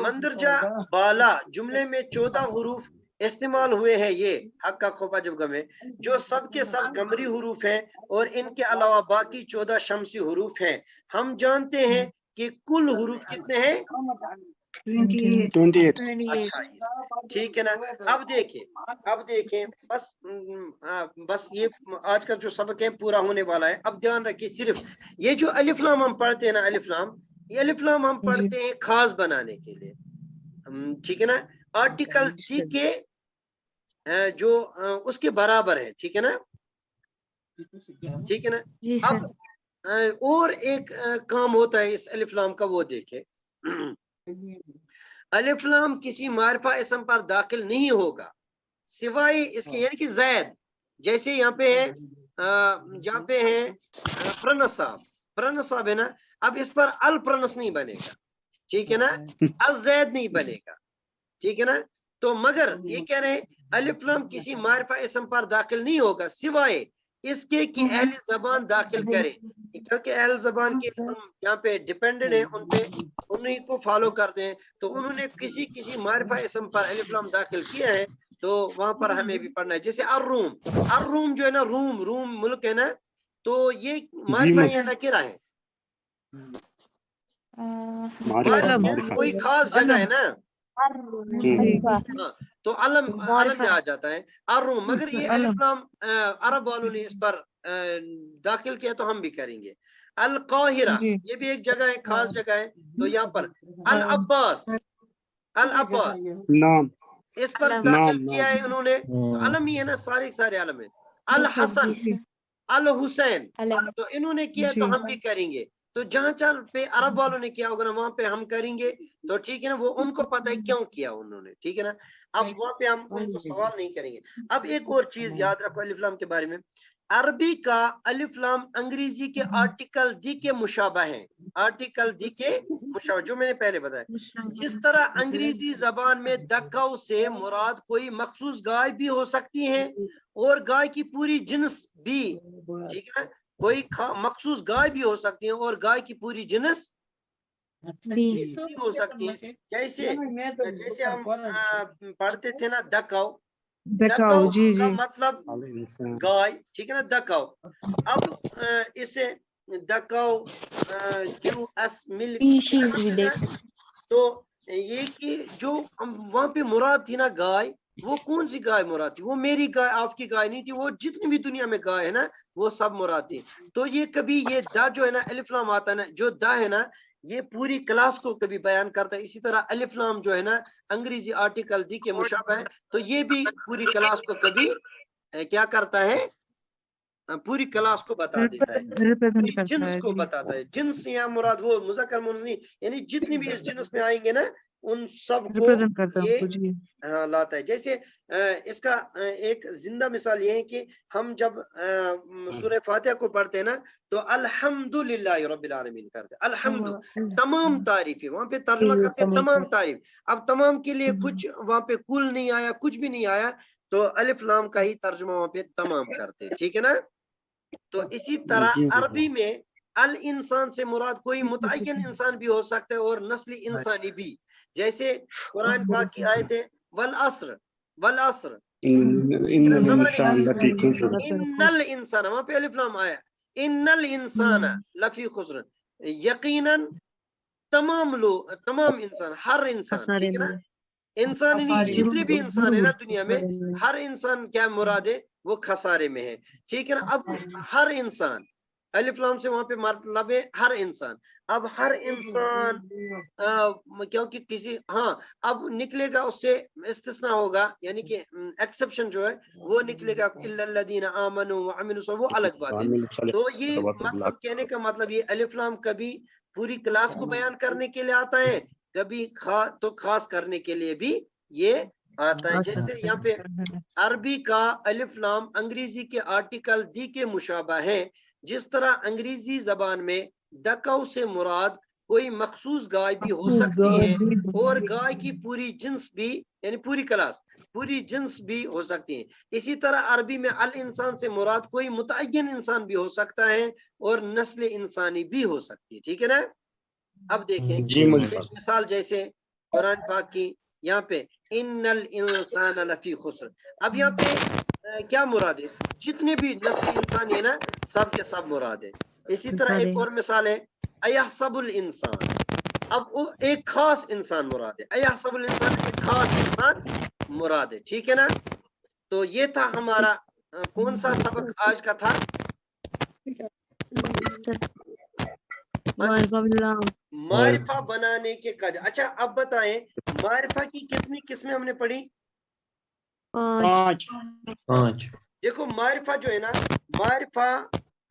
مندرجہ بالا جملے میں 14 حروف استعمال ہوئے ہیں. یہ حق کا خوف عجب غم ہے جو سب کے سب قمری حروف ہیں اور ان کے علاوہ باقی 14 شمسی حروف ہیں. ہم جانتے ہیں کہ کل حروف کتنے ہیں؟ 28. 28. ٹھیک ہے نا. اب دیکھیں بس یہ آج کا جو سبق ہے پورا ہونے والا ہے. اب دھیان رکھیے، صرف یہ جو الف لام ہم پڑھتے ہیں نا، الف لام، یہ الف لام ہم پڑھتے ہیں خاص بنانے کے لیے. ٹھیک ہے نا. آرٹیکل سی کے جو اس کے برابر ہے. ٹھیک ہے نا. ٹھیک ہے نا. اب اور ایک کام ہوتا ہے اس الف لام کا، وہ دیکھیں. الف لام کسی معرفہ اسم پر داخل نہیں ہوگا سوائے اس کے، یعنی کہ زید. جیسے یہاں پہ ہے پرنس صاحب ہے نا. اب اس پر الپرنس نہیں بنے گا. ٹھیک ہے نا. الزید نہیں بنے گا. ٹھیک ہے نا. تو مگر یہ کہہ رہے ہیں الف لام کسی معرفہ اسم پر داخل نہیں ہوگا سوائے اس کے کہ اہل زبان داخل کرے، کیونکہ اہل زبان کے یہاں پہ ڈیپینڈنٹ ہیں، ان پہ انہیں کو فالو کرتے ہیں. تو انہوں نے کسی معرفہ اسم پر الف لام داخل کیا ہے تو وہاں پر ہمیں بھی پڑھنا ہے. جیسے الروم جو ہے نا، روم ملک ہے نا، تو یہ معرفہ یا نکرہ ہے؟ کوئی خاص جگہ ہے نا. تو علم میں آ جاتا ہے الروم. مگر یہ الف لام عرب والوں نے اس پر داخل کیا تو ہم بھی کریں گے. القاہرہ یہ بھی ایک جگہ ہے، خاص جگہ ہے. تو یہاں پر العباس نام اس پر داخل کیا ہے انہوں نے. علم ہی ہے نا، سارے علم ہے. الحسن، الحسین، تو انہوں نے کیا تو ہم بھی کریں گے. تو جہاں پہ عرب والوں نے کیا ہوگا نا وہاں پہ ہم کریں گے. تو ٹھیک ہے نا. وہ ان کو پتہ ہے کیوں کیا انہوں نے. ٹھیک ہے نا. اب وہاں پہ ہم ان کو سوال نہیں کریں گے. اب ایک اور چیز یاد رکھو الف لام کے بارے میں. عربی کا الف لام انگریزی کے آرٹیکل دی کے مشابہ ہیں. آرٹیکل دی کے مشابہ جو میں نے پہلے بتایا. جس طرح انگریزی زبان میں دکاؤ سے مراد کوئی مخصوص گائے بھی ہو سکتی ہے اور گائے کی پوری جنس بھی. ٹھیک ہے نا. کوئی مخصوص گائے بھی ہو سکتی ہے اور گائے کی پوری جنس بھی ہو سکتی ہے. جیسے ہم پڑھتے تھے نا دکاؤ کا مطلب گائے. ٹھیک ہے نا. دکاؤ. اب اسے دکاؤ تو یہ کہ جو وہاں پہ مراد تھی نا گائے، وہ کون سی گائے مراد تھی؟ وہ میری گائے آپ کی گائے نہیں تھی، وہ جتنی بھی دنیا میں گائے ہے نا وہ سب مراد تھی. تو یہ کبھی یہ دا جو ہے نا الف لام آتا ہے نا، جو دا ہے نا یہ پوری کلاس کو کبھی بیان کرتا ہے. اسی طرح الف لام جو ہے نا انگریزی آرٹیکل دی کے مشابہ ہے، تو یہ بھی پوری کلاس کو کبھی کیا کرتا ہے، پوری کلاس کو بتا دیتا ہے، ریپرزینٹ پوری کرتا جنس ہے کو جی. بتا ہے. جنس یا مراد وہ مذکر مؤنث نہیں، یعنی جتنی بھی اس جنس میں آئیں گے نا ان سب کو ریپرزینٹ کرتا ہے یہ اس کو جی. لاتا ہے. جیسے اس کا ایک زندہ مثال یہ ہے کہ ہم جب سورہ فاتحہ کو پڑھتے ہیں نا تو الحمدللہ رب العالمین کرتے ہیں. الحمد تمام تعریف ہے، وہاں پہ ترجمہ کرتے ہیں تمام تعریف. اب تمام کے لیے کچھ وہاں پہ کل نہیں آیا، کچھ بھی نہیں آیا، تو الف لام کا ہی ترجمہ وہاں پہ تمام کرتے ہیں. ٹھیک ہے نا؟ تو اسی طرح جی عربی میں الانسان سے مراد کوئی متعین انسان بھی ہو سکتا ہے اور نسلی انسانی بھی. جیسے قرآن پاک کی آیت ہے والعصر، والعصر ان الانسان لفی خسر. ان الانسان، وہاں پہ الف لام آیا ان الانسان لفی خسر، یقیناً تمام لوگ، تمام انسان، ہر انسان. ٹھیک ہے نا؟ انسان ہی نہیں، جتنے بھی انسان ہے نا دنیا میں ہر انسان کیا مراد ہے، وہ خسارے میں ہے. ٹھیک ہے نا؟ اب ہر انسان الف لام سے وہاں پہ مطلب ہے ہر انسان. اب ہر انسان کیونکہ کسی ہاں اب نکلے گا اس سے استثناء ہوگا، یعنی کہ ایکسپشن جو ہے وہ نکلے گا الا الذین آمنوا وعملوا الصالحات، وہ الگ بات ہے. تو یہ مطلب کہنے کا مطلب یہ الف لام کبھی پوری کلاس کو بیان کرنے کے لیے آتا ہے، کبھی تو خاص کرنے کے لیے بھی یہ آتا ہے. جیسے یہاں پہ عربی کا الف لام انگریزی کے آرٹیکل دی کے مشابہ ہے. جس طرح انگریزی زبان میں ڈکاؤ سے مراد کوئی مخصوص گائے بھی ہو سکتی ہے اور گائے کی پوری جنس بھی، یعنی پوری کلاس، پوری جنس بھی ہو سکتی ہے. اسی طرح عربی میں الانسان سے مراد کوئی متعین انسان بھی ہو سکتا ہے اور نسل انسانی بھی ہو سکتی ہے. ٹھیک ہے نا؟ اب دیکھیں جی مولوی ایک صاحب. مثال جیسے قرآن پاک کی یہاں پہ ان الانسان لفی خسر. اب یہاں پہ کیا مراد ہے؟ جتنے بھی نسل انسانی ہے نا سب کے سب مراد ہے. اسی طرح ایک اور مثال ہے ایحسب الانسان. اب وہ ایک خاص انسان مراد ہے، ایحسب الانسان ایک خاص انسان مراد ہے. ٹھیک ہے نا؟ تو یہ تھا ہمارا کون سا سبق آج کا تھا؟ معرفہ بنانے کے قدر. اچھا اب بتائیں معرفہ کی کتنی قسمیں ہم نے پڑھی؟ 5. دیکھو معرفہ جو ہے نا، معرفہ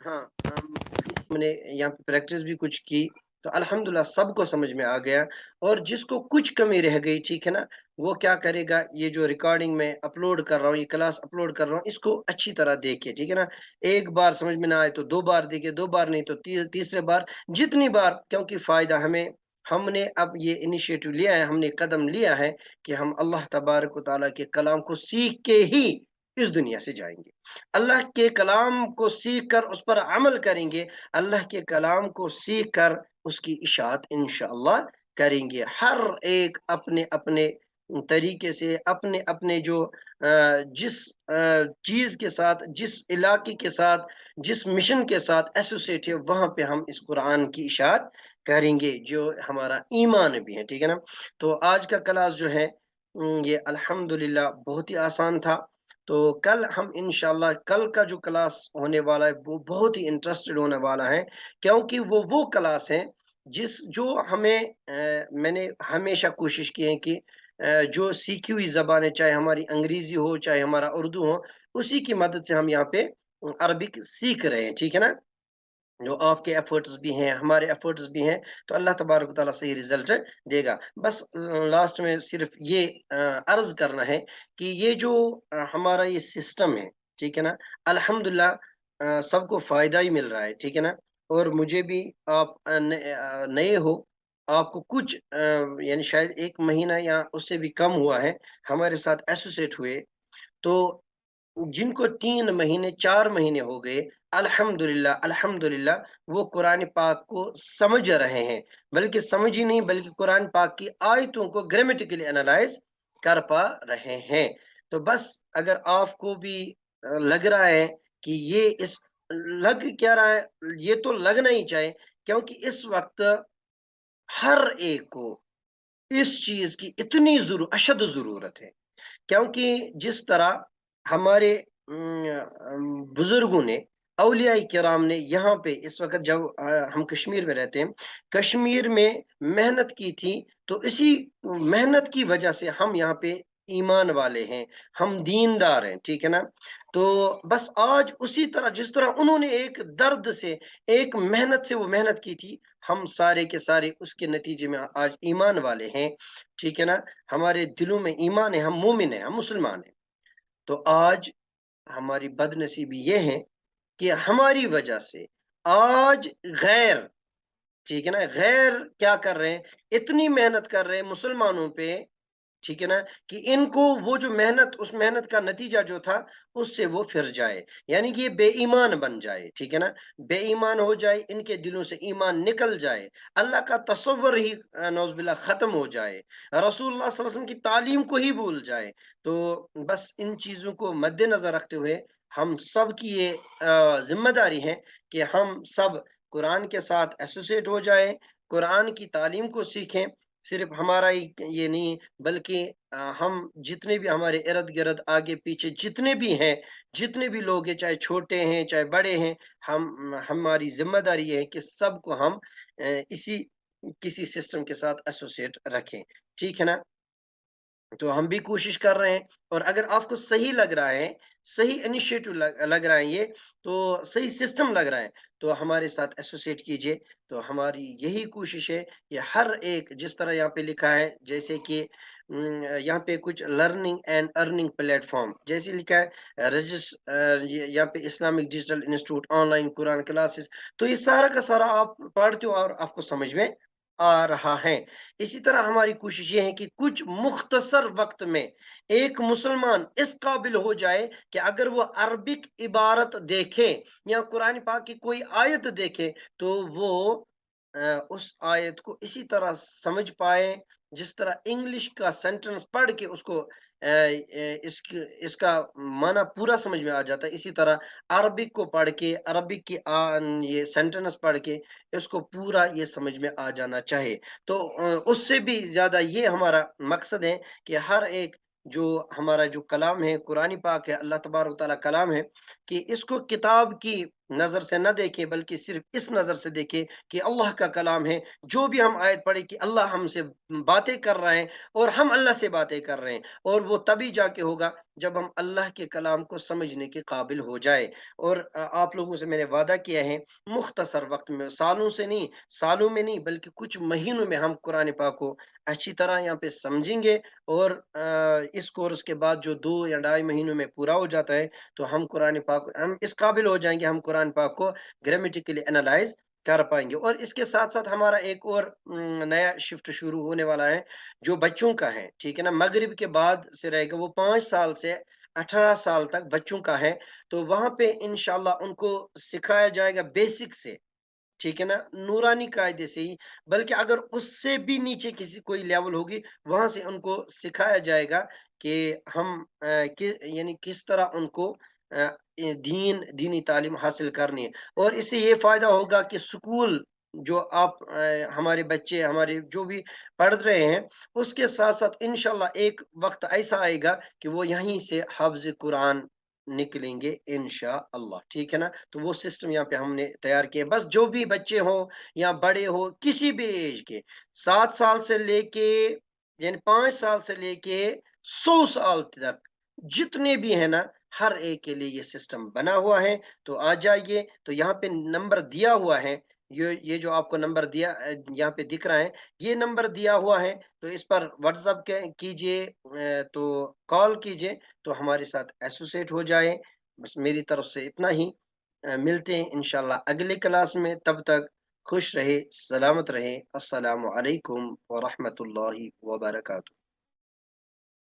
ہاں ہم نے یہاں پہ پریکٹس بھی کچھ کی تو الحمدللہ سب کو سمجھ میں آ گیا. اور جس کو کچھ کمی رہ گئی ٹھیک ہے نا وہ کیا کرے گا، یہ جو ریکارڈنگ میں اپلوڈ کر رہا ہوں، یہ کلاس اپلوڈ کر رہا ہوں، اس کو اچھی طرح دیکھے. ٹھیک ہے نا؟ ایک بار سمجھ میں نہ آئے تو 2 بار دیکھے، 2 بار نہیں تو تیسرے بار، جتنی بار، کیونکہ فائدہ ہم نے اب یہ انیشیٹو لیا ہے، ہم نے قدم لیا ہے کہ ہم اللہ تبارک و تعالیٰ کے کلام کو سیکھ کے ہی اس دنیا سے جائیں گے. اللہ کے کلام کو سیکھ کر اس پر عمل کریں گے، اللہ کے کلام کو سیکھ کر اس کی اشاعت انشاءاللہ کریں گے. ہر ایک اپنے اپنے طریقے سے، اپنے اپنے جو جس چیز کے ساتھ، جس علاقے کے ساتھ، جس مشن کے ساتھ ایسوسیٹ ہے وہاں پہ ہم اس قرآن کی اشاعت کریں گے جو ہمارا ایمان بھی ہے. ٹھیک ہے نا؟ تو آج کا کلاس جو ہے یہ الحمدللہ بہت ہی آسان تھا. تو کل ہم انشاءاللہ کل کا جو کلاس ہونے والا ہے وہ بہت ہی انٹرسٹڈ ہونے والا ہے، کیونکہ وہ کلاس ہے جو میں نے ہمیشہ کوشش کی ہے کہ جو سیکھی ہوئی زبان ہے، چاہے ہماری انگریزی ہو چاہے ہمارا اردو ہو، اسی کی مدد سے ہم یہاں پہ عربک سیکھ رہے ہیں. ٹھیک ہے نا؟ جو آپ کے ایفرٹس بھی ہیں، ہمارے ایفرٹس بھی ہیں، تو اللہ تبارک و تعالیٰ صحیح رزلٹ دے گا. بس لاسٹ میں صرف یہ عرض کرنا ہے کہ یہ جو ہمارا یہ سسٹم ہے، ٹھیک ہے نا، الحمدللہ سب کو فائدہ ہی مل رہا ہے. ٹھیک ہے نا؟ اور مجھے بھی آپ نئے ہو، آپ کو کچھ یعنی شاید 1 مہینہ یا اس سے بھی کم ہوا ہے ہمارے ساتھ ایسوسیٹ ہوئے، تو جن کو 3 مہینے 4 مہینے ہو گئے الحمدللہ وہ قرآن پاک کو سمجھ رہے ہیں، بلکہ سمجھ ہی نہیں بلکہ قرآن پاک کی آیتوں کو گرامیٹیکلی انالائز کر پا رہے ہیں. تو بس اگر آپ کو بھی لگ رہا ہے کہ یہ لگ کیا رہا ہے، یہ تو لگنا ہی چاہے، کیونکہ اس وقت ہر ایک کو اس چیز کی اتنی اشد ضرورت ہے. کیونکہ جس طرح ہمارے بزرگوں نے، اولیاء کرام نے یہاں پہ اس وقت جب ہم کشمیر میں رہتے ہیں، کشمیر میں محنت کی تھی، تو اسی محنت کی وجہ سے ہم یہاں پہ ایمان والے ہیں، ہم دیندار ہیں، ٹھیک ہے نا؟ تو بس آج اسی طرح جس طرح انہوں نے ایک درد سے، ایک محنت سے وہ محنت کی تھی، ہم سارے کے سارے اس کے نتیجے میں آج ایمان والے ہیں، ٹھیک ہے نا؟ ہمارے دلوں میں ایمان ہے، ہم مومن ہیں، ہم مسلمان ہیں۔ تو آج ہماری بد نصیبی یہ ہے کہ ہماری وجہ سے آج غیر، ٹھیک ہے نا، غیر کیا کر رہے ہیں، اتنی محنت کر رہے ہیں مسلمانوں پہ، ٹھیک ہے نا، کہ ان کو وہ جو محنت، اس محنت کا نتیجہ جو تھا اس سے وہ پھر جائے، یعنی کہ یہ بے ایمان بن جائے، ٹھیک ہے نا، بے ایمان ہو جائے، ان کے دلوں سے ایمان نکل جائے، اللہ کا تصور ہی نعوذ باللہ ختم ہو جائے، رسول اللہ صلی اللہ علیہ وسلم کی تعلیم کو ہی بھول جائے۔ تو بس ان چیزوں کو مد نظر رکھتے ہوئے ہم سب کی یہ ذمہ داری ہے کہ ہم سب قرآن کے ساتھ ایسوسیٹ ہو جائیں، قرآن کی تعلیم کو سیکھیں، صرف ہمارا ہی یہ نہیں بلکہ ہم جتنے بھی ہمارے ارد گرد آگے پیچھے جتنے بھی ہیں، جتنے بھی لوگ ہیں، چاہے چھوٹے ہیں چاہے بڑے ہیں، ہماری ذمہ داری یہ ہے کہ سب کو ہم کسی سسٹم کے ساتھ ایسوسیٹ رکھیں، ٹھیک ہے نا؟ تو ہم بھی کوشش کر رہے ہیں، اور اگر آپ کو صحیح لگ رہا ہے، صحیح انیشیٹو لگ رہا ہے، یہ تو صحیح سسٹم لگ رہا ہے، تو ہمارے ساتھ ایسوسیٹ کیجئے۔ تو ہماری یہی کوشش ہے کہ ہر ایک، جس طرح یہاں پہ لکھا ہے، جیسے کہ یہاں پہ کچھ learning and earning plate form جیسے لکھا ہے، یہاں پہ Islamic digital institute on line Quran classes, تو یہ سارا کا سارا آپ پڑھتے ہو اور آپ کو سمجھ میں آ رہا ہے۔ اسی طرح ہماری کوشش یہ ہے کہ کچھ مختصر وقت میں ایک مسلمان اس قابل ہو جائے کہ اگر وہ عربک عبارت دیکھے یا قرآن پاک کی کوئی آیت دیکھے تو وہ اس آیت کو اسی طرح سمجھ پائے جس طرح انگلش کا سینٹنس پڑھ کے اس کو اس کا معنی پورا سمجھ میں آ جاتا ہے، اسی طرح عربک کو پڑھ کے، عربک کی یہ سینٹنس پڑھ کے اس کو پورا یہ سمجھ میں آ جانا چاہے۔ تو اس سے بھی زیادہ یہ ہمارا مقصد ہے کہ ہر ایک جو ہمارا جو کلام ہے، قرآن پاک ہے، اللہ تبارک و تعالیٰ کلام ہے، کہ اس کو کتاب کی نظر سے نہ دیکھے بلکہ صرف اس نظر سے دیکھے کہ اللہ کا کلام ہے، جو بھی ہم آیت پڑھے کہ اللہ ہم سے باتیں کر رہے ہیں اور ہم اللہ سے باتیں کر رہے ہیں، اور وہ تبھی جا کے ہوگا جب ہم اللہ کے کلام کو سمجھنے کے قابل ہو جائے۔ اور آپ لوگوں سے میں نے وعدہ کیا ہے، مختصر وقت میں، سالوں میں نہیں بلکہ کچھ مہینوں میں ہم قرآن پاک کو اچھی طرح یہاں پہ سمجھیں گے، اور اس کورس کے بعد جو 2 یا 2.5 مہینوں میں پورا ہو جاتا ہے تو ہم قرآن پاک، ہم اس قابل ہو جائیں گے، ہم قرآن پاک کو گرامیٹیکلی انالائز کر پائیں گے۔ اور اس کے ساتھ ساتھ ہمارا ایک اور نیا شفٹ شروع ہونے والا ہے جو بچوں کا ہے، ٹھیک ہے نا، مغرب کے بعد سے رہے گا، وہ 5 سال سے 18 سال تک بچوں کا ہے، تو وہاں پہ انشاءاللہ ان کو سکھایا جائے گا بیسک سے، ٹھیک ہے نا، نورانی قاعدے سے ہی، بلکہ اگر اس سے بھی نیچے کوئی لیول ہوگی وہاں سے ان کو سکھایا جائے گا کہ ہم یعنی کس طرح ان کو دینی تعلیم حاصل کرنی ہے۔ اور اس سے یہ فائدہ ہوگا کہ سکول جو آپ ہمارے بچے، ہمارے جو بھی پڑھ رہے ہیں، اس کے ساتھ ساتھ انشاءاللہ ایک وقت ایسا آئے گا کہ وہ یہیں سے حفظ قرآن نکلیں گے انشاءاللہ، ٹھیک ہے نا۔ تو وہ سسٹم یہاں پہ ہم نے تیار کیا، بس جو بھی بچے ہوں یا بڑے ہو، کسی بھی ایج کے، 7 سال سے لے کے یعنی 5 سال سے لے کے 100 سال تک جتنے بھی ہیں نا، ہر ایک کے لیے یہ سسٹم بنا ہوا ہے۔ تو آ جائیے، تو یہاں پہ نمبر دیا ہوا ہے، یہ جو آپ کو نمبر دیا یہاں پہ دکھ رہا ہے، یہ نمبر دیا ہوا ہے، تو اس پر واٹس ایپ کیجئے، تو کال کیجئے، تو ہمارے ساتھ ایسوسیٹ ہو جائے۔ بس میری طرف سے اتنا ہی، ملتے ہیں انشاءاللہ اگلے کلاس میں، تب تک خوش رہے، سلامت رہے، السلام علیکم ورحمۃ اللہ وبرکاتہ۔